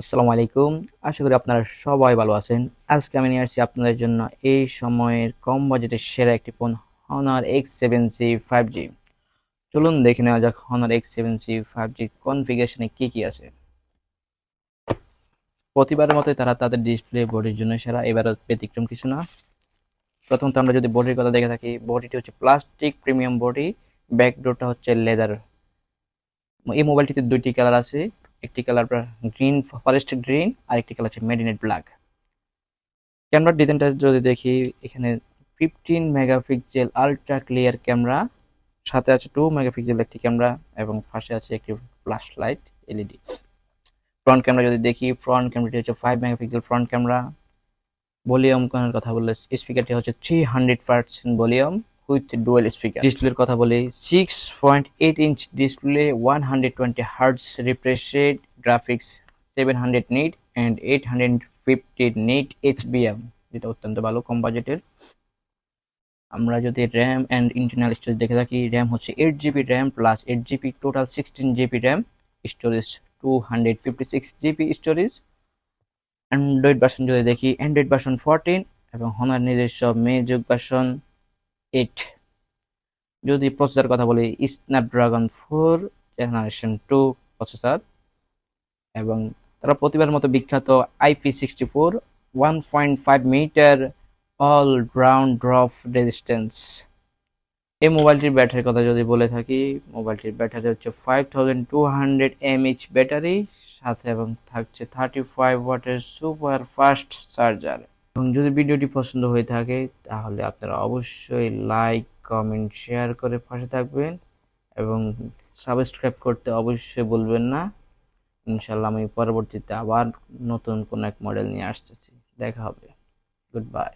আসসালামু আলাইকুম। আশা করি আপনারা সবাই ভালো আছেন। আজকে আমি নিয়ে আসছি আপনাদের জন্য এই সময়ের কম বাজেটের সেরা একটি ফোন Honor X7C 5G। চলুন দেখে নেওয়া যাক Honor X7C 5G কনফিগারেশনে কি কি আছে। প্রতিবারের মতোই তারা তাদের ডিসপ্লে বডির জন্য সেরা, এবারও ব্যতিক্রম কিছু না। প্রথমত আমরা যদি বডির কথা দেখে থাকি, বডিটি হচ্ছে প্লাস্টিক প্রিমিয়াম বডি, ব্যাকডোরটা হচ্ছে লেদার। এই মোবাইলটিতে দুইটি কালার আছে, একটি কালার গ্রিন, ফরেস্ট গ্রিন, আর একটি কালার হচ্ছে মেডিনেট ব্ল্যাক। ক্যামেরার ডিজাইনটা যদি দেখি, এখানে 15 মেগাপিক্সেল আলট্রা ক্লিয়ার ক্যামেরা, সাথে আছে 2 মেগাপিক্সেল একটি ক্যামেরা এবং পাশে আছে একটি flash light LED. Front camera যদি দেখি, ফ্রন্ট ক্যামেরাটি হচ্ছে 5 মেগাপিক্সেল ফ্রন্ট ক্যামেরা। ভলিউম কথা বললে, স্পিকারটি হচ্ছে 300% ভলিউম উইথ ডুয়েল স্পিকার। ডিসপ্লের কথা বলি, 6.8 inch display, 120 hertz refresh rate, graphics 700 nit and 850 nit HBM, যেটা অত্যন্ত ভালো কম বাজেটের। আমরা যদি র্যাম অ্যান্ড ইন্টারনাল স্টোরেজ দেখে থাকি, র্যাম হচ্ছে 8 GB RAM plus 8 GB, total 16 GB RAM, storage 256 GB storage. Android version যদি দেখি, অ্যান্ড্রয়েড ভার্সন 14 এবং হনার নিজস্ব মেযুগ ভার্সন 8। যদি প্রসেসর কথা বলি, স্ন্যাপড্রাগন 4 জেনারেশন 2 প্রসেসর, এবং তারা প্রতিবার মতো বিখ্যাত IP64 1.5 metre all round drop resistance. এই মোবাইলটির ব্যাটারির কথা যদি বলে থাকি, মোবাইলটির ব্যাটারি হচ্ছে 5200 mAh ব্যাটারি, সাথে এবং থাকছে 35 ওয়াটের সুপার ফাস্ট চার্জার। এবং যদি ভিডিওটি পছন্দ হয়ে থাকে তাহলে আপনারা অবশ্যই লাইক, কমেন্ট, শেয়ার করে পাশে থাকবেন এবং সাবস্ক্রাইব করতে অবশ্যই ভুলবেন না। ইনশাল্লাহ আমি পরবর্তীতে আবার নতুন কোনো এক মডেল নিয়ে আসতেছি। দেখা হবে। Good bye.